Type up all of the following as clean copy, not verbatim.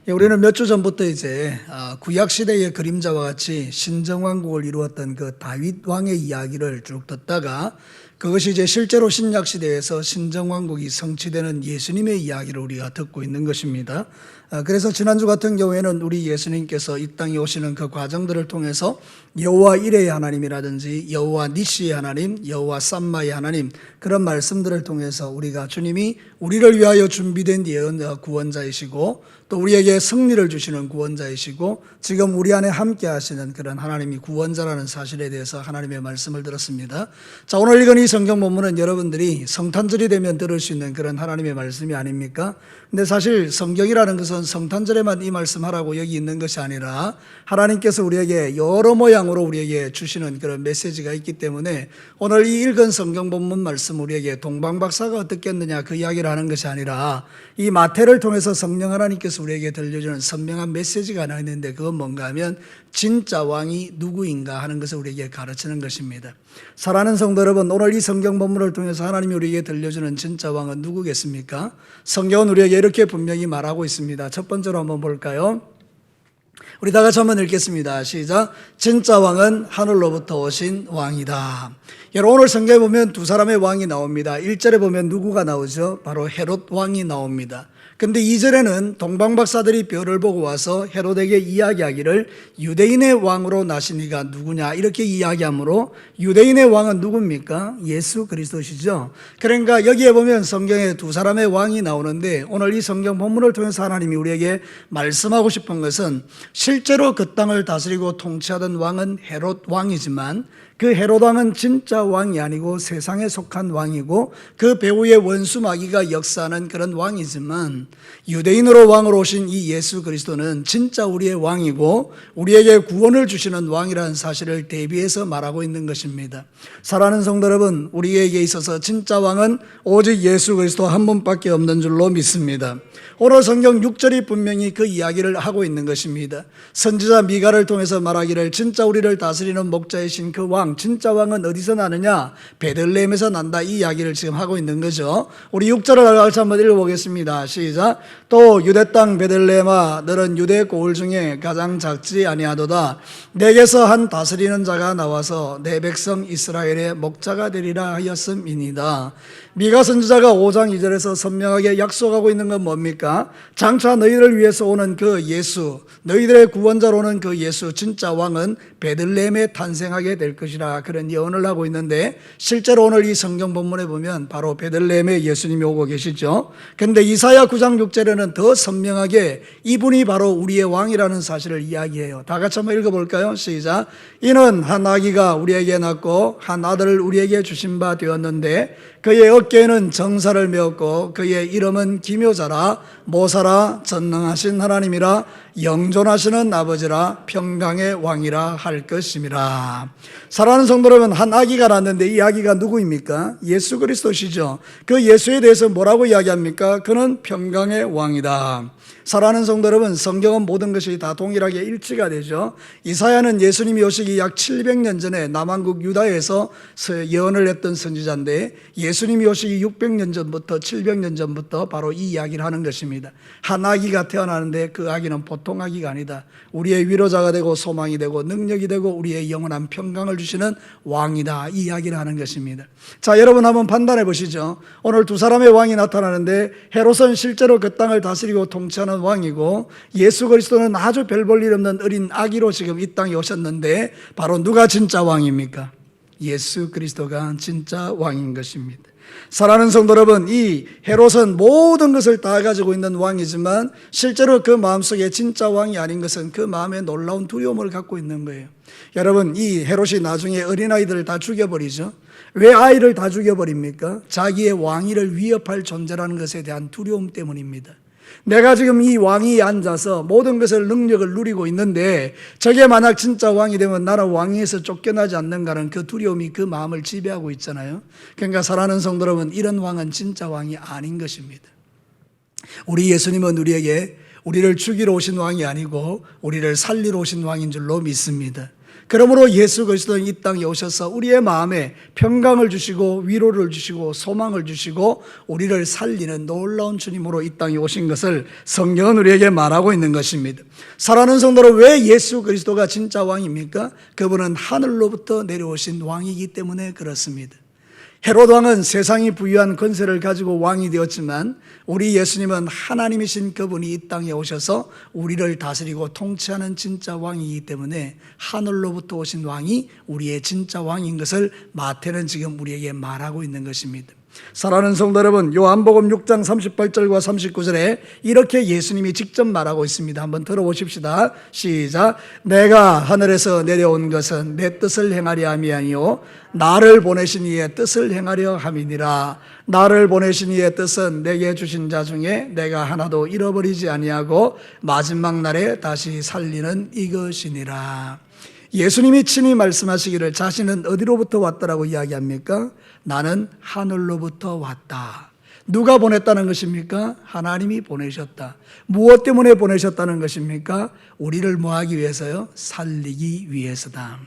우리는 몇 주 전부터 이제 구약 시대의 그림자와 같이 신정왕국을 이루었던 그 다윗 왕의 이야기를 쭉 듣다가 그것이 이제 실제로 신약 시대에서 신정왕국이 성취되는 예수님의 이야기를 우리가 듣고 있는 것입니다. 그래서 지난주 같은 경우에는 우리 예수님께서 이 땅에 오시는 그 과정들을 통해서 여호와 이레의 하나님이라든지 여호와 니시의 하나님, 여호와 삼마의 하나님 그런 말씀들을 통해서 우리가 주님이 우리를 위하여 준비된 예언 구원자이시고 또 우리에게 승리를 주시는 구원자이시고 지금 우리 안에 함께 하시는 그런 하나님이 구원자라는 사실에 대해서 하나님의 말씀을 들었습니다. 자, 오늘 읽은 이 성경 본문은 여러분들이 성탄절이 되면 들을 수 있는 그런 하나님의 말씀이 아닙니까? 근데 사실 성경이라는 것은 성탄절에만 이 말씀하라고 여기 있는 것이 아니라 하나님께서 우리에게 여러 모양으로 우리에게 주시는 그런 메시지가 있기 때문에 오늘 이 읽은 성경 본문 말씀 우리에게 동방박사가 어떻겠느냐 그 이야기를 하는 것이 아니라 이 마태를 통해서 성령 하나님께서 우리에게 들려주는 선명한 메시지가 하나 있는데 그건 뭔가 하면 진짜 왕이 누구인가 하는 것을 우리에게 가르치는 것입니다. 사랑하는 성도 여러분, 오늘 이 성경 본문을 통해서 하나님이 우리에게 들려주는 진짜 왕은 누구겠습니까? 성경은 우리에게 이렇게 분명히 말하고 있습니다. 첫 번째로 한번 볼까요? 우리 다 같이 한번 읽겠습니다. 시작. 진짜 왕은 하늘로부터 오신 왕이다. 여러분, 오늘 성경에 보면 두 사람의 왕이 나옵니다. 1절에 보면 누구가 나오죠? 바로 헤롯 왕이 나옵니다. 근데 2절에는 동방박사들이 별을 보고 와서 헤롯에게 이야기하기를 유대인의 왕으로 나신 이가 누구냐 이렇게 이야기하므로 유대인의 왕은 누굽니까? 예수 그리스도시죠. 그러니까 여기에 보면 성경에 두 사람의 왕이 나오는데 오늘 이 성경 본문을 통해서 하나님이 우리에게 말씀하고 싶은 것은 실제로 그 땅을 다스리고 통치하던 왕은 헤롯 왕이지만 그 헤롯 왕은 진짜 왕이 아니고 세상에 속한 왕이고 그 배후의 원수 마귀가 역사하는 그런 왕이지만 유대인으로 왕으로 오신 이 예수 그리스도는 진짜 우리의 왕이고 우리에게 구원을 주시는 왕이라는 사실을 대비해서 말하고 있는 것입니다. 사랑하는 성도 여러분, 우리에게 있어서 진짜 왕은 오직 예수 그리스도 한 분밖에 없는 줄로 믿습니다. 오늘 성경 6절이 분명히 그 이야기를 하고 있는 것입니다. 선지자 미가를 통해서 말하기를 진짜 우리를 다스리는 목자이신 그 왕, 진짜 왕은 어디서 나느냐? 베들레헴에서 난다 이 이야기를 지금 하고 있는 거죠. 우리 6절을 같이 한번 읽어보겠습니다. 시작. 또 유대 땅 베들레헴아 너는 유대 고을 중에 가장 작지 아니하도다. 내게서 한 다스리는 자가 나와서 내 백성 이스라엘의 목자가 되리라 하였음이니이다. 미가 선지자가 5장 2절에서 선명하게 약속하고 있는 건 뭡니까? 장차 너희를 위해서 오는 그 예수, 너희들의 구원자로 오는 그 예수 진짜 왕은 베들레헴에 탄생하게 될 것이라 그런 예언을 하고 있는데 실제로 오늘 이 성경 본문에 보면 바로 베들레헴에 예수님이 오고 계시죠. 그런데 이사야 9장 6절에는 더 선명하게 이분이 바로 우리의 왕이라는 사실을 이야기해요. 다 같이 한번 읽어볼까요? 시작. 이는 한 아기가 우리에게 낳고 한 아들을 우리에게 주신 바 되었는데 그의 어깨에는 정사를 메었고 그의 이름은 기묘자라 모사라 전능하신 하나님이라 영존하시는 아버지라 평강의 왕이라 할 것임이라. 사랑하는 성도 여러분, 한 아기가 낳았는데 이 아기가 누구입니까? 예수 그리스도시죠. 그 예수에 대해서 뭐라고 이야기합니까? 그는 평강의 왕이다. 사랑하는 성도 여러분, 성경은 모든 것이 다 동일하게 일치가 되죠. 이사야는 예수님이 오시기 약 700년 전에 남한국 유다에서 예언을 했던 선지자인데 예수님이 오시기 600년 전부터 700년 전부터 바로 이 이야기를 하는 것입니다. 한 아기가 태어나는데 그 아기는 보통 아기가 아니다. 우리의 위로자가 되고 소망이 되고 능력이 되고 우리의 영원한 평강을 주시는 왕이다. 이 이야기를 하는 것입니다. 자, 여러분 한번 판단해 보시죠. 오늘 두 사람의 왕이 나타나는데 헤롯은 실제로 그 땅을 다스리고 통치하는 왕이고 예수 그리스도는 아주 별 볼 일 없는 어린 아기로 지금 이 땅에 오셨는데 바로 누가 진짜 왕입니까? 예수 그리스도가 진짜 왕인 것입니다. 사랑하는 성도 여러분, 이 헤롯은 모든 것을 다 가지고 있는 왕이지만 실제로 그 마음속에 진짜 왕이 아닌 것은 그 마음에 놀라운 두려움을 갖고 있는 거예요. 여러분, 이 헤롯이 나중에 어린아이들을 다 죽여버리죠. 왜 아이를 다 죽여버립니까? 자기의 왕위를 위협할 존재라는 것에 대한 두려움 때문입니다. 내가 지금 이 왕위에 앉아서 모든 것을 능력을 누리고 있는데 저게 만약 진짜 왕이 되면 나라 왕위에서 쫓겨나지 않는가는 그 두려움이 그 마음을 지배하고 있잖아요. 그러니까 사랑하는 성도 여러분, 이런 왕은 진짜 왕이 아닌 것입니다. 우리 예수님은 우리에게 우리를 죽이러 오신 왕이 아니고 우리를 살리러 오신 왕인 줄로 믿습니다. 그러므로 예수 그리스도는 이 땅에 오셔서 우리의 마음에 평강을 주시고 위로를 주시고 소망을 주시고 우리를 살리는 놀라운 주님으로 이 땅에 오신 것을 성경은 우리에게 말하고 있는 것입니다. 사랑하는 성도로, 왜 예수 그리스도가 진짜 왕입니까? 그분은 하늘로부터 내려오신 왕이기 때문에 그렇습니다. 헤롯 왕은 세상이 부유한 권세를 가지고 왕이 되었지만 우리 예수님은 하나님이신 그분이 이 땅에 오셔서 우리를 다스리고 통치하는 진짜 왕이기 때문에 하늘로부터 오신 왕이 우리의 진짜 왕인 것을 마태는 지금 우리에게 말하고 있는 것입니다. 사랑하는 성도 여러분, 요한복음 6장 38절과 39절에 이렇게 예수님이 직접 말하고 있습니다. 한번 들어보십시다. 시작. 내가 하늘에서 내려온 것은 내 뜻을 행하려 함이 아니요 나를 보내신 이의 뜻을 행하려 함이니라. 나를 보내신 이의 뜻은 내게 주신 자 중에 내가 하나도 잃어버리지 아니하고 마지막 날에 다시 살리는 이것이니라. 예수님이 친히 말씀하시기를 자신은 어디로부터 왔다라고 이야기합니까? 나는 하늘로부터 왔다. 누가 보냈다는 것입니까? 하나님이 보내셨다. 무엇 때문에 보내셨다는 것입니까? 우리를 뭐하기 위해서요? 살리기 위해서다.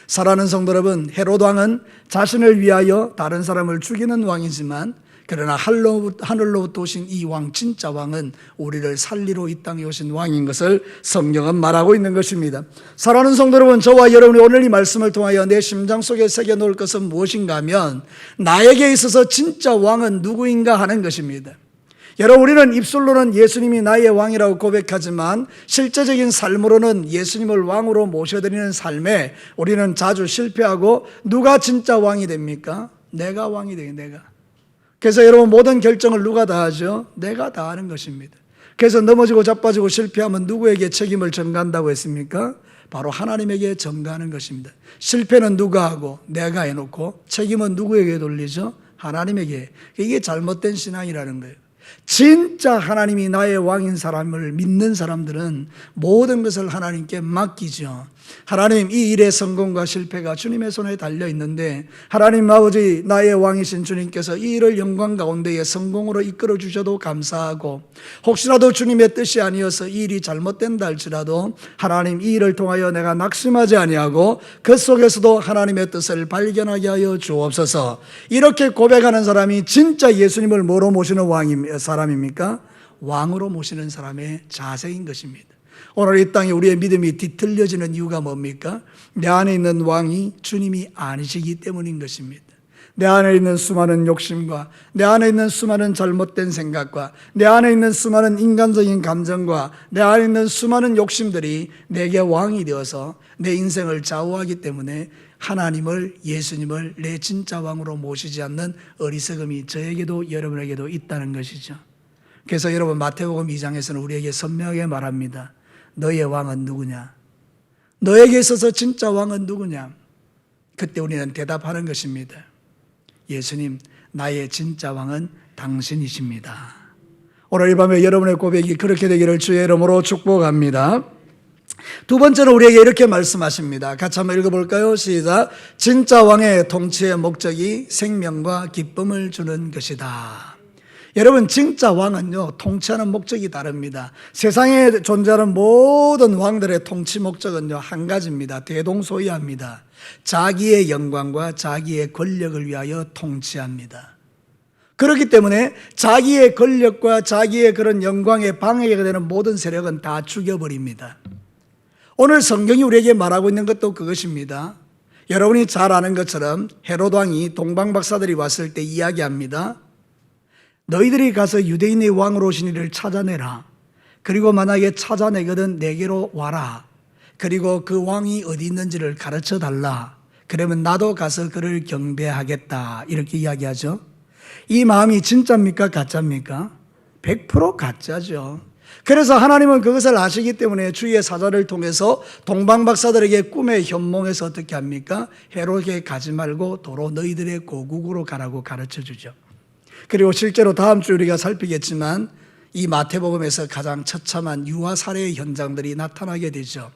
사랑하는 성도 여러분, 헤롯 왕은 자신을 위하여 다른 사람을 죽이는 왕이지만 그러나 하늘로부터 오신 이 왕, 진짜 왕은 우리를 살리러 이 땅에 오신 왕인 것을 성경은 말하고 있는 것입니다. 사랑하는 성도 여러분, 저와 여러분이 오늘 이 말씀을 통하여 내 심장 속에 새겨놓을 것은 무엇인가 하면 나에게 있어서 진짜 왕은 누구인가 하는 것입니다. 여러분, 우리는 입술로는 예수님이 나의 왕이라고 고백하지만 실제적인 삶으로는 예수님을 왕으로 모셔드리는 삶에 우리는 자주 실패하고 누가 진짜 왕이 됩니까? 내가 왕이 돼요, 내가. 그래서 여러분, 모든 결정을 누가 다 하죠? 내가 다 하는 것입니다. 그래서 넘어지고 자빠지고 실패하면 누구에게 책임을 전가한다고 했습니까? 바로 하나님에게 전가하는 것입니다. 실패는 누가 하고 내가 해놓고 책임은 누구에게 돌리죠? 하나님에게. 이게 잘못된 신앙이라는 거예요. 진짜 하나님이 나의 왕인 사람을 믿는 사람들은 모든 것을 하나님께 맡기죠. 하나님, 이 일의 성공과 실패가 주님의 손에 달려 있는데 하나님 아버지, 나의 왕이신 주님께서 이 일을 영광 가운데에 성공으로 이끌어 주셔도 감사하고, 혹시라도 주님의 뜻이 아니어서 이 일이 잘못된다 할지라도 하나님, 이 일을 통하여 내가 낙심하지 아니하고 그 속에서도 하나님의 뜻을 발견하게 하여 주옵소서. 이렇게 고백하는 사람이 진짜 예수님을 뭐로 모시는 사람입니까? 왕으로 모시는 사람의 자세인 것입니다. 오늘 이 땅에 우리의 믿음이 뒤틀려지는 이유가 뭡니까? 내 안에 있는 왕이 주님이 아니시기 때문인 것입니다. 내 안에 있는 수많은 욕심과 내 안에 있는 수많은 잘못된 생각과 내 안에 있는 수많은 인간적인 감정과 내 안에 있는 수많은 욕심들이 내게 왕이 되어서 내 인생을 좌우하기 때문에 하나님을, 예수님을 내 진짜 왕으로 모시지 않는 어리석음이 저에게도 여러분에게도 있다는 것이죠. 그래서 여러분, 마태복음 2장에서는 우리에게 선명하게 말합니다. 너의 왕은 누구냐? 너에게 있어서 진짜 왕은 누구냐? 그때 우리는 대답하는 것입니다. 예수님, 나의 진짜 왕은 당신이십니다. 오늘 이 밤에 여러분의 고백이 그렇게 되기를 주의 이름으로 축복합니다. 두 번째로 우리에게 이렇게 말씀하십니다. 같이 한번 읽어볼까요? 시작. 진짜 왕의 통치의 목적이 생명과 기쁨을 주는 것이다. 여러분, 진짜 왕은요, 통치하는 목적이 다릅니다. 세상에 존재하는 모든 왕들의 통치 목적은요, 한 가지입니다. 대동소이합니다. 자기의 영광과 자기의 권력을 위하여 통치합니다. 그렇기 때문에 자기의 권력과 자기의 그런 영광에 방해가 되는 모든 세력은 다 죽여버립니다. 오늘 성경이 우리에게 말하고 있는 것도 그것입니다. 여러분이 잘 아는 것처럼 헤롯 왕이 동방박사들이 왔을 때 이야기합니다. 너희들이 가서 유대인의 왕으로 오신 이를 찾아내라. 그리고 만약에 찾아내거든 내게로 와라. 그리고 그 왕이 어디 있는지를 가르쳐 달라. 그러면 나도 가서 그를 경배하겠다. 이렇게 이야기하죠. 이 마음이 진짜입니까? 가짜입니까? 100% 가짜죠. 그래서 하나님은 그것을 아시기 때문에 주의 사자를 통해서 동방박사들에게 꿈의 현몽에서 어떻게 합니까? 헤롯에게 가지 말고 도로 너희들의 고국으로 가라고 가르쳐 주죠. 그리고 실제로 다음 주 우리가 살피겠지만 이 마태복음에서 가장 처참한 유아 살해의 현장들이 나타나게 되죠.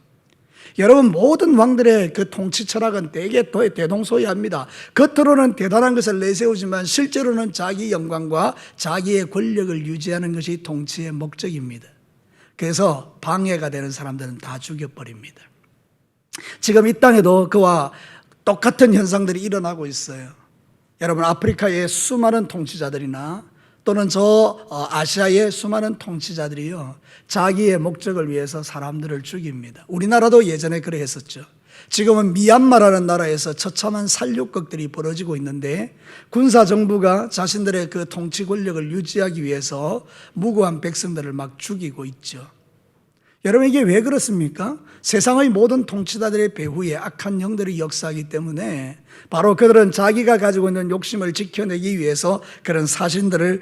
여러분, 모든 왕들의 그 통치 철학은 대개 대동소이합니다. 겉으로는 대단한 것을 내세우지만 실제로는 자기 영광과 자기의 권력을 유지하는 것이 통치의 목적입니다. 그래서 방해가 되는 사람들은 다 죽여버립니다. 지금 이 땅에도 그와 똑같은 현상들이 일어나고 있어요. 여러분, 아프리카의 수많은 통치자들이나 또는 아시아의 수많은 통치자들이요, 자기의 목적을 위해서 사람들을 죽입니다. 우리나라도 예전에 그래 했었죠. 지금은 미얀마라는 나라에서 처참한 살육극들이 벌어지고 있는데, 군사정부가 자신들의 그 통치 권력을 유지하기 위해서 무고한 백성들을 막 죽이고 있죠. 여러분, 이게 왜 그렇습니까? 세상의 모든 통치자들의 배후에 악한 영들이 역사하기 때문에 바로 그들은 자기가 가지고 있는 욕심을 지켜내기 위해서 그런 살인들을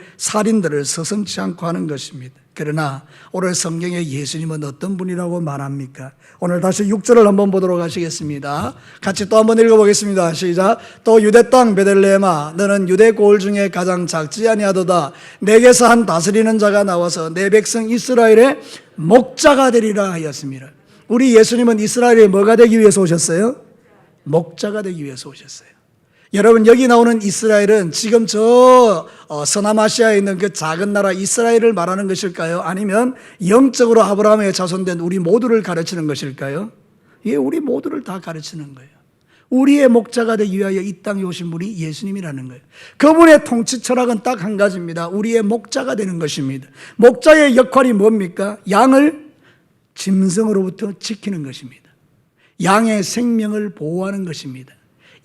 서슴지 않고 하는 것입니다. 그러나 오늘 성경에 예수님은 어떤 분이라고 말합니까? 오늘 다시 6절을 한번 보도록 하시겠습니다. 같이 또 한번 읽어보겠습니다. 시작. 또 유대 땅 베들레헴아, 너는 유대 고을 중에 가장 작지 아니하도다. 내게서 한 다스리는 자가 나와서 내 백성 이스라엘의 목자가 되리라 하였습니다. 우리 예수님은 이스라엘의 뭐가 되기 위해서 오셨어요? 목자가 되기 위해서 오셨어요. 여러분, 여기 나오는 이스라엘은 지금 서남아시아에 있는 그 작은 나라 이스라엘을 말하는 것일까요? 아니면 영적으로 아브라함의 자손된 우리 모두를 가르치는 것일까요? 예, 우리 모두를 다 가르치는 거예요. 우리의 목자가 되기 위하여 이 땅에 오신 분이 예수님이라는 거예요. 그분의 통치 철학은 딱 한 가지입니다. 우리의 목자가 되는 것입니다. 목자의 역할이 뭡니까? 양을 짐승으로부터 지키는 것입니다. 양의 생명을 보호하는 것입니다.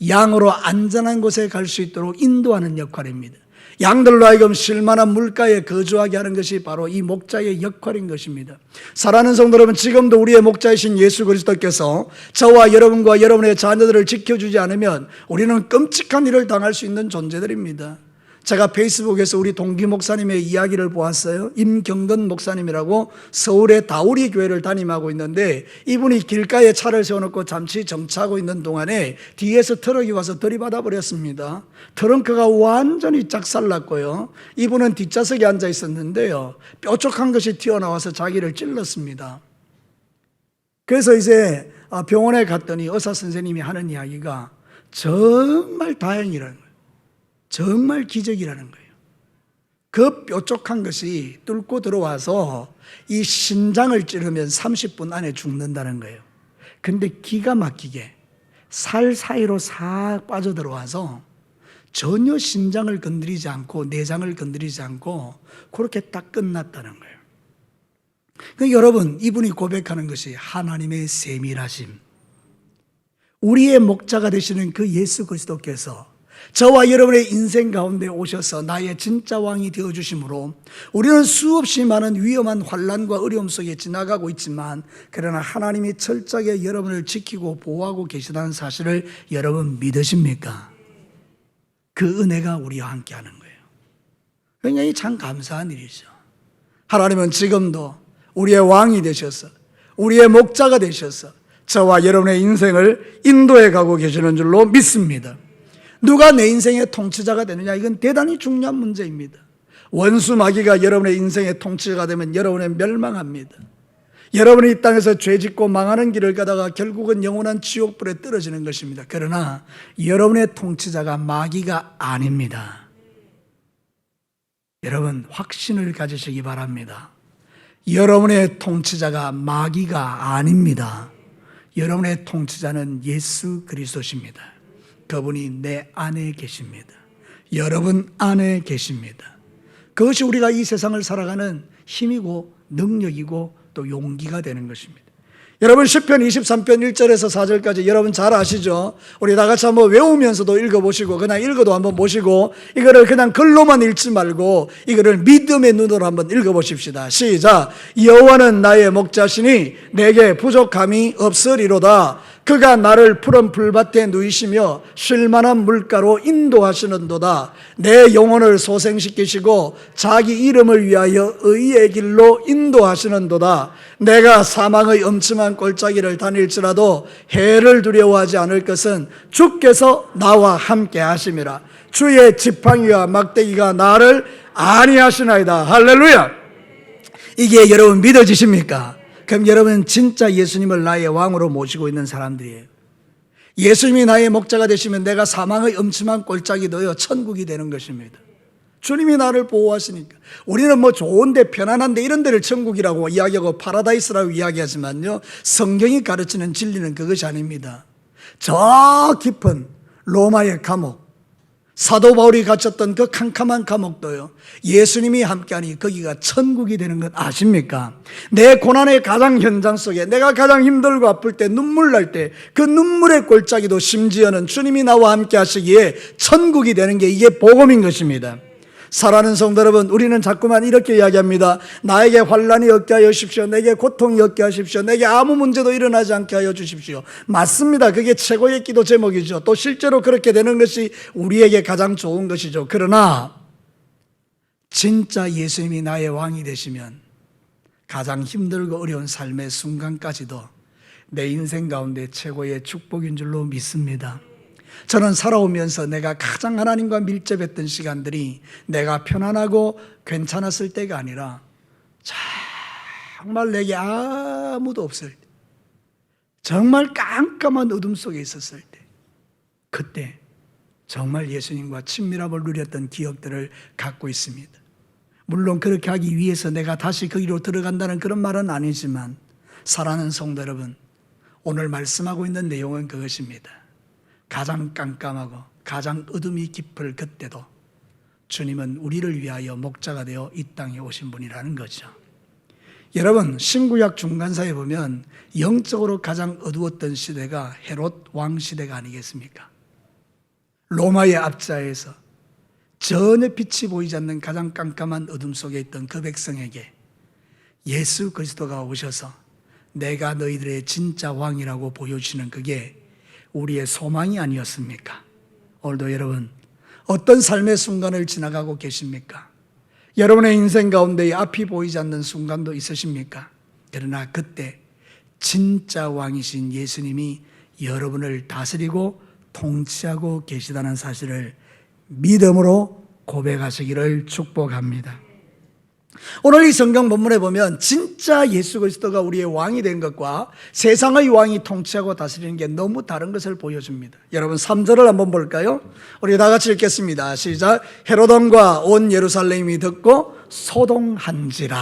양으로 안전한 곳에 갈 수 있도록 인도하는 역할입니다. 양들로 하여금 쉴만한 물가에 거주하게 하는 것이 바로 이 목자의 역할인 것입니다. 사랑하는 성도 여러분, 지금도 우리의 목자이신 예수 그리스도께서 저와 여러분과 여러분의 자녀들을 지켜주지 않으면 우리는 끔찍한 일을 당할 수 있는 존재들입니다. 제가 페이스북에서 우리 동기 목사님의 이야기를 보았어요. 임경건 목사님이라고 서울의 다우리 교회를 담임하고 있는데, 이분이 길가에 차를 세워놓고 잠시 정차하고 있는 동안에 뒤에서 트럭이 와서 들이받아 버렸습니다. 트렁크가 완전히 짝살났고요, 이분은 뒷좌석에 앉아 있었는데요, 뾰족한 것이 튀어나와서 자기를 찔렀습니다. 그래서 이제 병원에 갔더니 의사 선생님이 하는 이야기가 정말 다행이라는 거예요. 정말 기적이라는 거예요. 그 뾰족한 것이 뚫고 들어와서 이 신장을 찌르면 30분 안에 죽는다는 거예요. 근데 기가 막히게 살 사이로 싹 빠져들어와서 전혀 신장을 건드리지 않고 내장을 건드리지 않고 그렇게 딱 끝났다는 거예요. 그러니까 여러분, 이분이 고백하는 것이 하나님의 세밀하심, 우리의 목자가 되시는 그 예수 그리스도께서 저와 여러분의 인생 가운데 오셔서 나의 진짜 왕이 되어주심으로 우리는 수없이 많은 위험한 환난과 어려움 속에 지나가고 있지만, 그러나 하나님이 철저하게 여러분을 지키고 보호하고 계시다는 사실을 여러분 믿으십니까? 그 은혜가 우리와 함께 하는 거예요. 굉장히 참 감사한 일이죠. 하나님은 지금도 우리의 왕이 되셔서, 우리의 목자가 되셔서 저와 여러분의 인생을 인도해 가고 계시는 줄로 믿습니다. 누가 내 인생의 통치자가 되느냐, 이건 대단히 중요한 문제입니다. 원수 마귀가 여러분의 인생의 통치자가 되면 여러분은 멸망합니다. 여러분이 이 땅에서 죄짓고 망하는 길을 가다가 결국은 영원한 지옥불에 떨어지는 것입니다. 그러나 여러분의 통치자가 마귀가 아닙니다. 여러분, 확신을 가지시기 바랍니다. 여러분의 통치자가 마귀가 아닙니다. 여러분의 통치자는 예수 그리스도십니다. 그분이 내 안에 계십니다. 여러분 안에 계십니다. 그것이 우리가 이 세상을 살아가는 힘이고 능력이고 또 용기가 되는 것입니다. 여러분, 시편 23편 1절에서 4절까지 여러분 잘 아시죠? 우리 다 같이 한번 외우면서도 읽어보시고, 그냥 읽어도 한번 보시고, 이거를 그냥 글로만 읽지 말고 이거를 믿음의 눈으로 한번 읽어보십시다. 시작. 여호와는 나의 목자시니 내게 부족함이 없으리로다. 그가 나를 푸른 풀밭에 누이시며 쉴만한 물가로 인도하시는도다. 내 영혼을 소생시키시고 자기 이름을 위하여 의의 길로 인도하시는도다. 내가 사망의 엄침한 골짜기를 다닐지라도 해를 두려워하지 않을 것은 주께서 나와 함께 하심이라. 주의 지팡이와 막대기가 나를 안위하시나이다. 할렐루야. 이게 여러분 믿어지십니까? 그럼 여러분 진짜 예수님을 나의 왕으로 모시고 있는 사람들이에요. 예수님이 나의 목자가 되시면 내가 사망의 엄침한 골짜기 놓여 천국이 되는 것입니다. 주님이 나를 보호하시니까. 우리는 뭐 좋은데 편안한데 이런 데를 천국이라고 이야기하고 파라다이스라고 이야기하지만요, 성경이 가르치는 진리는 그것이 아닙니다. 저 깊은 로마의 감옥, 사도 바울이 갇혔던 그 캄캄한 감옥도요, 예수님이 함께하니 거기가 천국이 되는 것 아십니까? 내 고난의 가장 현장 속에 내가 가장 힘들고 아플 때, 눈물 날 때 그 눈물의 골짜기도 심지어는 주님이 나와 함께 하시기에 천국이 되는 게 이게 복음인 것입니다. 사랑하는 성도 여러분, 우리는 자꾸만 이렇게 이야기합니다. 나에게 환난이 없게 하여 주십시오. 내게 고통이 없게 하십시오. 내게 아무 문제도 일어나지 않게 하여 주십시오. 맞습니다. 그게 최고의 기도 제목이죠. 또 실제로 그렇게 되는 것이 우리에게 가장 좋은 것이죠. 그러나 진짜 예수님이 나의 왕이 되시면 가장 힘들고 어려운 삶의 순간까지도 내 인생 가운데 최고의 축복인 줄로 믿습니다. 저는 살아오면서 내가 가장 하나님과 밀접했던 시간들이 내가 편안하고 괜찮았을 때가 아니라 정말 내게 아무도 없을 때, 정말 깜깜한 어둠 속에 있었을 때, 그때 정말 예수님과 친밀함을 누렸던 기억들을 갖고 있습니다. 물론 그렇게 하기 위해서 내가 다시 거기로 들어간다는 그런 말은 아니지만, 사랑하는 성도 여러분, 오늘 말씀하고 있는 내용은 그것입니다. 가장 깜깜하고 가장 어둠이 깊을 그때도 주님은 우리를 위하여 목자가 되어 이 땅에 오신 분이라는 거죠. 여러분, 신구약 중간사에 보면 영적으로 가장 어두웠던 시대가 헤롯 왕 시대가 아니겠습니까? 로마의 압자에서 전혀 빛이 보이지 않는 가장 깜깜한 어둠 속에 있던 그 백성에게 예수 그리스도가 오셔서 내가 너희들의 진짜 왕이라고 보여주시는 그게 우리의 소망이 아니었습니까? 오늘도 여러분, 어떤 삶의 순간을 지나가고 계십니까? 여러분의 인생 가운데 앞이 보이지 않는 순간도 있으십니까? 그러나 그때 진짜 왕이신 예수님이 여러분을 다스리고 통치하고 계시다는 사실을 믿음으로 고백하시기를 축복합니다. 오늘 이 성경 본문에 보면 진짜 예수 그리스도가 우리의 왕이 된 것과 세상의 왕이 통치하고 다스리는 게 너무 다른 것을 보여줍니다. 여러분 3절을 한번 볼까요? 우리 다 같이 읽겠습니다. 시작. 헤롯 왕과 온 예루살렘이 듣고 소동한지라.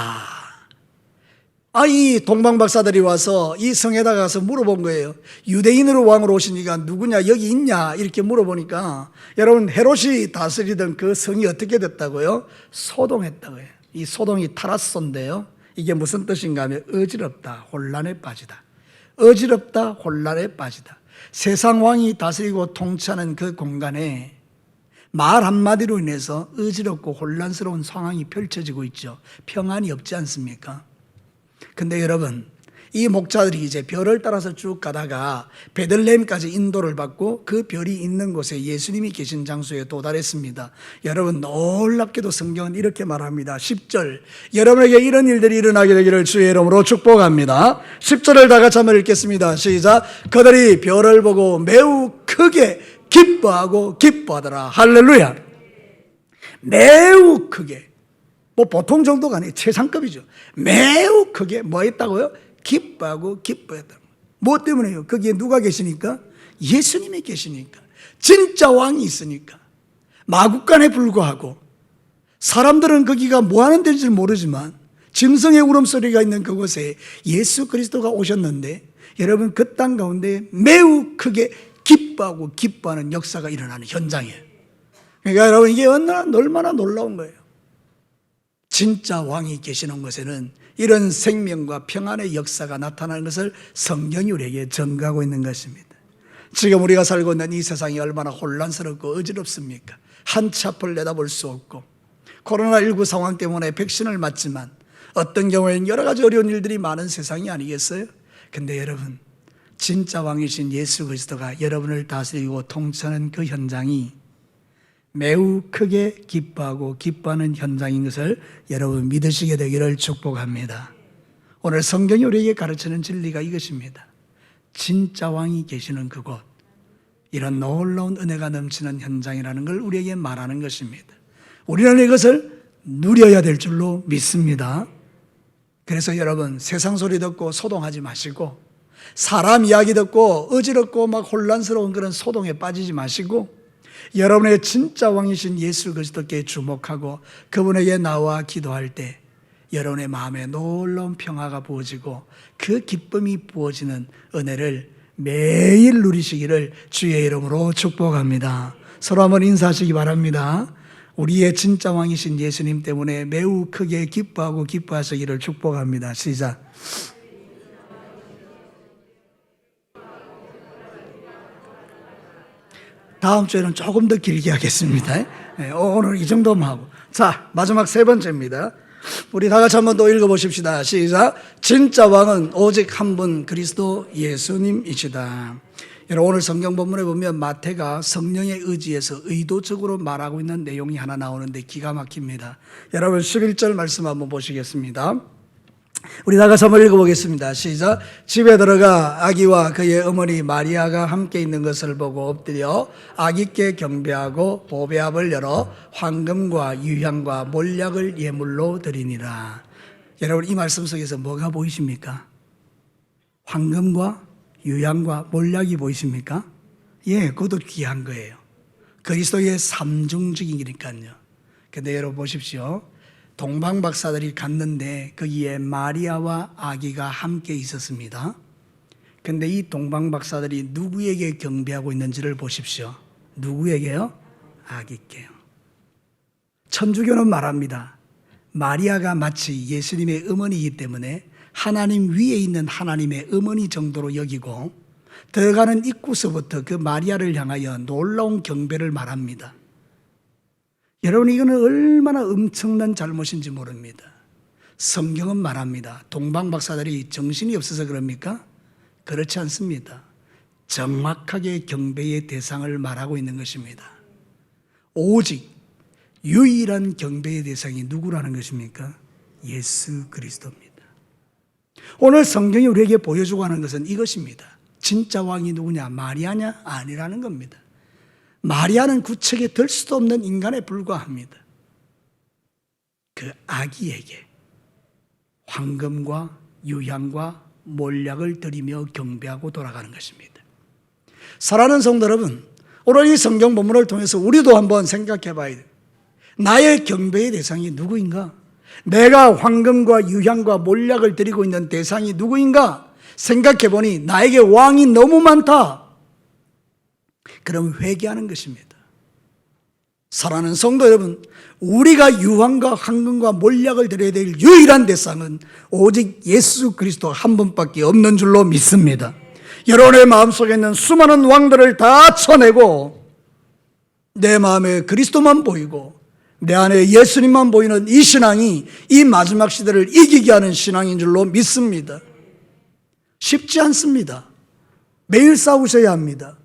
이 동방박사들이 와서 이 성에다 가서 물어본 거예요. 유대인으로 왕으로 오시니까 누구냐, 여기 있냐 이렇게 물어보니까 여러분, 헤롯이 다스리던 그 성이 어떻게 됐다고요? 소동했다고요. 이 소동이 타라소인데요, 이게 무슨 뜻인가 하면 어지럽다, 혼란에 빠지다. 어지럽다, 혼란에 빠지다. 세상 왕이 다스리고 통치하는 그 공간에 말 한마디로 인해서 어지럽고 혼란스러운 상황이 펼쳐지고 있죠. 평안이 없지 않습니까? 근데 여러분, 이 목자들이 이제 별을 따라서 쭉 가다가 베들레헴까지 인도를 받고 그 별이 있는 곳에 예수님이 계신 장소에 도달했습니다. 여러분, 놀랍게도 성경은 이렇게 말합니다. 10절, 여러분에게 이런 일들이 일어나게 되기를 주의 이름으로 축복합니다. 10절을 다 같이 한번 읽겠습니다. 시작. 그들이 별을 보고 매우 크게 기뻐하고 기뻐하더라. 할렐루야. 매우 크게, 뭐 보통 정도가 아니에요. 최상급이죠. 매우 크게 뭐 했다고요? 기뻐하고 기뻐했다. 뭐 때문에요? 거기에 누가 계시니까? 예수님이 계시니까. 진짜 왕이 있으니까. 마국간에 불과하고 사람들은 거기가 뭐 하는 데인지 모르지만 짐승의 울음소리가 있는 그곳에 예수 그리스도가 오셨는데, 여러분, 그 땅 가운데 매우 크게 기뻐하고 기뻐하는 역사가 일어나는 현장이에요. 그러니까 여러분, 이게 얼마나 놀라운 거예요. 진짜 왕이 계시는 곳에는 이런 생명과 평안의 역사가 나타나는 것을 성경이 우리에게 전가하고 있는 것입니다. 지금 우리가 살고 있는 이 세상이 얼마나 혼란스럽고 어지럽습니까? 한 치 앞을 내다볼 수 없고, 코로나19 상황 때문에 백신을 맞지만 어떤 경우에는 여러 가지 어려운 일들이 많은 세상이 아니겠어요? 근데 여러분, 진짜 왕이신 예수 그리스도가 여러분을 다스리고 통치하는 그 현장이 매우 크게 기뻐하고 기뻐하는 현장인 것을 여러분 믿으시게 되기를 축복합니다. 오늘 성경이 우리에게 가르치는 진리가 이것입니다. 진짜 왕이 계시는 그곳, 이런 놀라운 은혜가 넘치는 현장이라는 걸 우리에게 말하는 것입니다. 우리는 이것을 누려야 될 줄로 믿습니다. 그래서 여러분, 세상 소리 듣고 소동하지 마시고, 사람 이야기 듣고 어지럽고 막 혼란스러운 그런 소동에 빠지지 마시고, 여러분의 진짜 왕이신 예수 그리스도께 주목하고 그분에게 나와 기도할 때 여러분의 마음에 놀라운 평화가 부어지고 그 기쁨이 부어지는 은혜를 매일 누리시기를 주의 이름으로 축복합니다. 서로 한번 인사하시기 바랍니다. 우리의 진짜 왕이신 예수님 때문에 매우 크게 기뻐하고 기뻐하시기를 축복합니다. 시작. 다음 주에는 조금 더 길게 하겠습니다. 네, 오늘 이 정도만 하고. 자, 마지막 세 번째입니다. 우리 다 같이 한번 또 읽어보십시다. 시작. 진짜 왕은 오직 한 분 그리스도 예수님이시다. 여러분, 오늘 성경 본문에 보면 마태가 성령의 의지에서 의도적으로 말하고 있는 내용이 하나 나오는데 기가 막힙니다. 여러분 11절 말씀 한번 보시겠습니다. 우리 다 같이 한번 읽어보겠습니다. 시작. 집에 들어가 아기와 그의 어머니 마리아가 함께 있는 것을 보고 엎드려 아기께 경배하고 보배압을 열어 황금과 유향과 몰약을 예물로 드리니라. 여러분, 이 말씀 속에서 뭐가 보이십니까? 황금과 유향과 몰약이 보이십니까? 예, 그것도 귀한 거예요. 그리스도의 삼중직이니까요. 근데 여러분 보십시오. 동방박사들이 갔는데 거기에 마리아와 아기가 함께 있었습니다. 근데 이 동방박사들이 누구에게 경배하고 있는지를 보십시오. 누구에게요? 아기께요. 천주교는 말합니다. 마리아가 마치 예수님의 어머니이기 때문에 하나님 위에 있는 하나님의 어머니 정도로 여기고 들어가는 입구서부터 그 마리아를 향하여 놀라운 경배를 말합니다. 여러분, 이거는 얼마나 엄청난 잘못인지 모릅니다. 성경은 말합니다. 동방박사들이 정신이 없어서 그럽니까? 그렇지 않습니다. 정확하게 경배의 대상을 말하고 있는 것입니다. 오직 유일한 경배의 대상이 누구라는 것입니까? 예수 그리스도입니다. 오늘 성경이 우리에게 보여주고 하는 것은 이것입니다. 진짜 왕이 누구냐? 마리아냐? 아니라는 겁니다. 마리아는 구책에 들 수도 없는 인간에 불과합니다. 그 아기에게 황금과 유향과 몰약을 드리며 경배하고 돌아가는 것입니다. 사랑하는 성도 여러분, 오늘 이 성경 본문을 통해서 우리도 한번 생각해 봐야 돼요. 나의 경배의 대상이 누구인가? 내가 황금과 유향과 몰약을 드리고 있는 대상이 누구인가? 생각해 보니 나에게 왕이 너무 많다. 그럼 회개하는 것입니다. 사랑하는 성도 여러분, 우리가 유황과 황금과 몰약을 드려야 될 유일한 대상은 오직 예수 그리스도 한 분밖에 없는 줄로 믿습니다. 여러분의 마음속에 있는 수많은 왕들을 다 쳐내고 내 마음에 그리스도만 보이고 내 안에 예수님만 보이는 이 신앙이 이 마지막 시대를 이기게 하는 신앙인 줄로 믿습니다. 쉽지 않습니다. 매일 싸우셔야 합니다.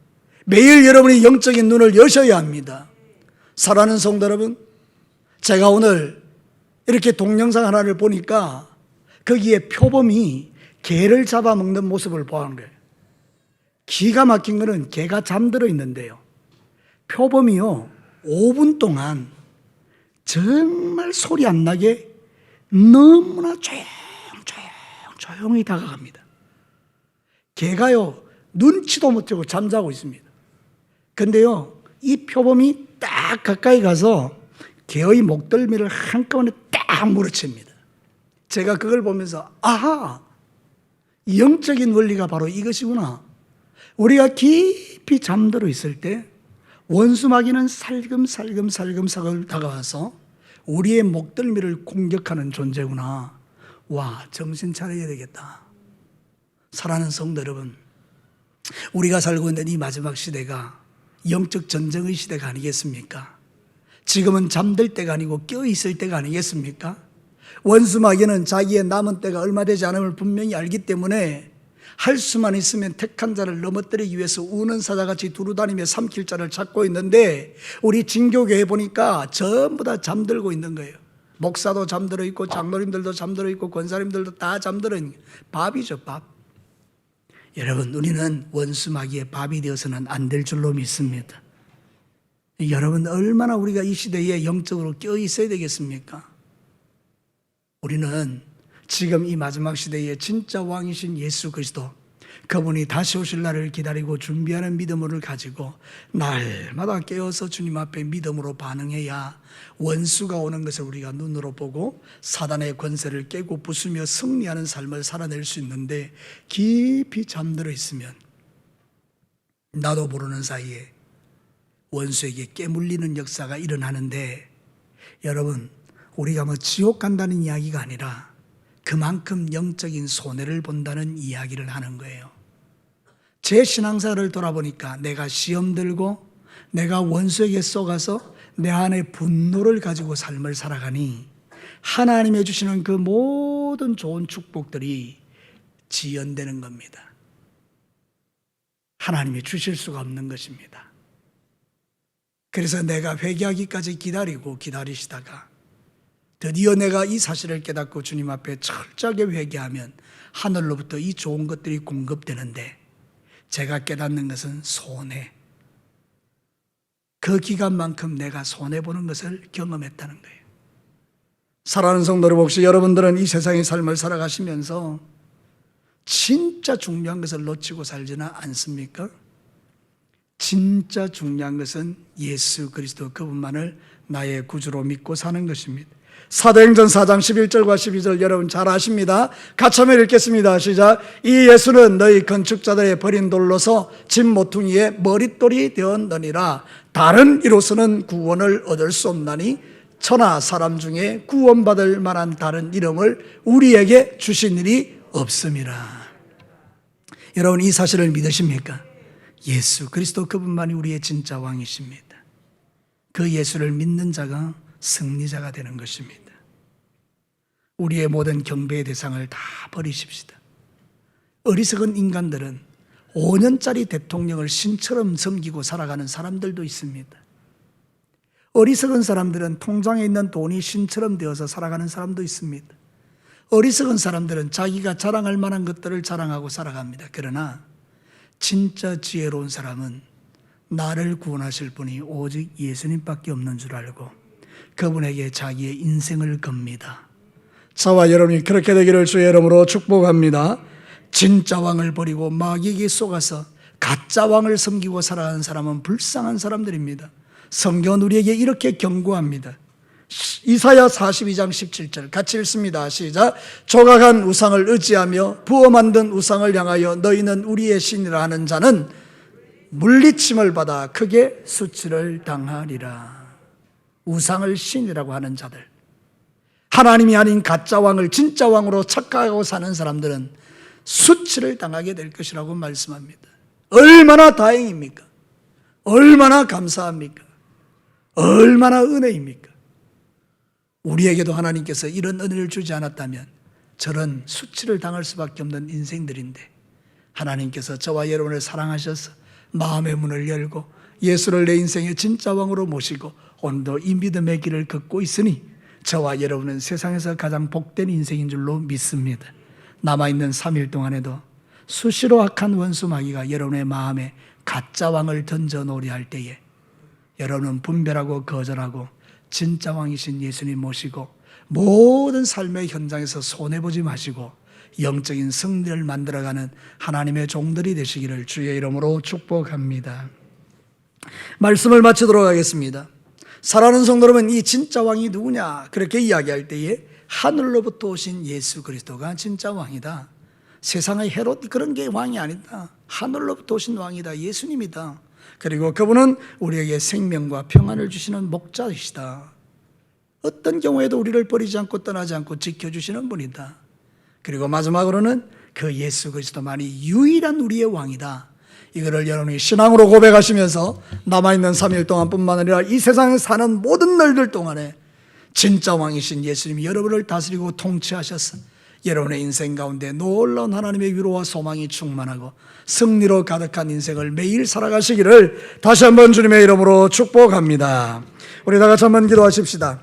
매일 여러분이 영적인 눈을 여셔야 합니다. 사랑하는 성도 여러분, 제가 오늘 이렇게 동영상 하나를 보니까 거기에 표범이 개를 잡아먹는 모습을 보는 거예요. 기가 막힌 거는 개가 잠들어 있는데요, 표범이요 5분 동안 정말 소리 안 나게 너무나 조용히 다가갑니다. 개가요 눈치도 못하고 잠자고 있습니다. 근데요, 이 표범이 딱 가까이 가서 개의 목덜미를 한꺼번에 딱 물어칩니다. 제가 그걸 보면서 아하, 영적인 원리가 바로 이것이구나. 우리가 깊이 잠들어 있을 때 원수마귀는 살금살금 다가와서 우리의 목덜미를 공격하는 존재구나. 와, 정신 차려야 되겠다. 사랑하는 성도 여러분, 우리가 살고 있는 이 마지막 시대가 영적 전쟁의 시대가 아니겠습니까? 지금은 잠들 때가 아니고 껴있을 때가 아니겠습니까? 원수마귀는 자기의 남은 때가 얼마 되지 않음을 분명히 알기 때문에 할 수만 있으면 택한 자를 넘어뜨리기 위해서 우는 사자같이 두루다니며 삼킬 자를 찾고 있는데, 우리 진교교회 보니까 전부 다 잠들고 있는 거예요. 목사도 잠들어 있고 장로님들도 잠들어 있고 권사님들도 다 잠들어 있는 거예요. 밥이죠, 밥. 여러분, 우리는 원수마귀의 밥이 되어서는 안 될 줄로 믿습니다. 여러분, 얼마나 우리가 이 시대에 영적으로 껴 있어야 되겠습니까? 우리는 지금 이 마지막 시대에 진짜 왕이신 예수 그리스도, 그분이 다시 오실 날을 기다리고 준비하는 믿음을 가지고 날마다 깨어서 주님 앞에 믿음으로 반응해야 원수가 오는 것을 우리가 눈으로 보고 사단의 권세를 깨고 부수며 승리하는 삶을 살아낼 수 있는데, 깊이 잠들어 있으면 나도 모르는 사이에 원수에게 깨물리는 역사가 일어나는데, 여러분, 우리가 지옥 간다는 이야기가 아니라 그만큼 영적인 손해를 본다는 이야기를 하는 거예요. 제 신앙사를 돌아보니까 내가 시험 들고 내가 원수에게 쏘가서 내 안에 분노를 가지고 삶을 살아가니 하나님이 주시는 그 모든 좋은 축복들이 지연되는 겁니다. 하나님이 주실 수가 없는 것입니다. 그래서 내가 회개하기까지 기다리시다가 드디어 내가 이 사실을 깨닫고 주님 앞에 철저하게 회개하면 하늘로부터 이 좋은 것들이 공급되는데, 제가 깨닫는 것은 손해. 그 기간만큼 내가 손해보는 것을 경험했다는 거예요. 사랑하는 성도 여러분, 혹시 여러분들은 이 세상의 삶을 살아가시면서 진짜 중요한 것을 놓치고 살지는 않습니까? 진짜 중요한 것은 예수 그리스도 그분만을 나의 구주로 믿고 사는 것입니다. 사도행전 4장 11절과 12절 여러분 잘 아십니다. 같이 한번 읽겠습니다. 시작. 이 예수는 너희 건축자들의 버린 돌로서 집 모퉁이의 머릿돌이 되었느니라. 다른 이로서는 구원을 얻을 수 없나니 천하 사람 중에 구원받을 만한 다른 이름을 우리에게 주신 일이 없음이라. 여러분, 이 사실을 믿으십니까? 예수 그리스도 그분만이 우리의 진짜 왕이십니다. 그 예수를 믿는 자가 승리자가 되는 것입니다. 우리의 모든 경배의 대상을 다 버리십시다. 어리석은 인간들은 5년짜리 대통령을 신처럼 섬기고 살아가는 사람들도 있습니다. 어리석은 사람들은 통장에 있는 돈이 신처럼 되어서 살아가는 사람도 있습니다. 어리석은 사람들은 자기가 자랑할 만한 것들을 자랑하고 살아갑니다. 그러나 진짜 지혜로운 사람은 나를 구원하실 분이 오직 예수님밖에 없는 줄 알고 그분에게 자기의 인생을 겁니다. 저와 여러분이 그렇게 되기를 주의 이름으로 축복합니다. 진짜 왕을 버리고 마귀에게 속아서 가짜 왕을 섬기고 살아가는 사람은 불쌍한 사람들입니다. 성경은 우리에게 이렇게 경고합니다. 이사야 42장 17절 같이 읽습니다. 시작. 조각한 우상을 의지하며 부어 만든 우상을 향하여 너희는 우리의 신이라 하는 자는 물리침을 받아 크게 수치를 당하리라. 우상을 신이라고 하는 자들, 하나님이 아닌 가짜 왕을 진짜 왕으로 착각하고 사는 사람들은 수치를 당하게 될 것이라고 말씀합니다. 얼마나 다행입니까? 얼마나 감사합니까? 얼마나 은혜입니까? 우리에게도 하나님께서 이런 은혜를 주지 않았다면 저런 수치를 당할 수밖에 없는 인생들인데, 하나님께서 저와 여러분을 사랑하셔서 마음의 문을 열고 예수를 내 인생의 진짜 왕으로 모시고 오늘도 이 믿음의 길을 걷고 있으니 저와 여러분은 세상에서 가장 복된 인생인 줄로 믿습니다. 남아있는 3일 동안에도 수시로 악한 원수 마귀가 여러분의 마음에 가짜 왕을 던져놓으려 할 때에 여러분은 분별하고 거절하고 진짜 왕이신 예수님 모시고 모든 삶의 현장에서 손해보지 마시고 영적인 승리를 만들어가는 하나님의 종들이 되시기를 주의 이름으로 축복합니다. 말씀을 마치도록 하겠습니다. 사랑하는 성도 여러분, 이 진짜 왕이 누구냐? 그렇게 이야기할 때에 하늘로부터 오신 예수 그리스도가 진짜 왕이다. 세상의 헤롯 그런 게 왕이 아니다. 하늘로부터 오신 왕이다. 예수님이다. 그리고 그분은 우리에게 생명과 평안을 주시는 목자이시다. 어떤 경우에도 우리를 버리지 않고 떠나지 않고 지켜주시는 분이다. 그리고 마지막으로는 그 예수 그리스도만이 유일한 우리의 왕이다. 이거를 여러분이 신앙으로 고백하시면서 남아있는 3일 동안뿐만 아니라 이 세상에 사는 모든 날들 동안에 진짜 왕이신 예수님이 여러분을 다스리고 통치하셔서 여러분의 인생 가운데 놀라운 하나님의 위로와 소망이 충만하고 승리로 가득한 인생을 매일 살아가시기를 다시 한번 주님의 이름으로 축복합니다. 우리 다 같이 한번 기도하십시다.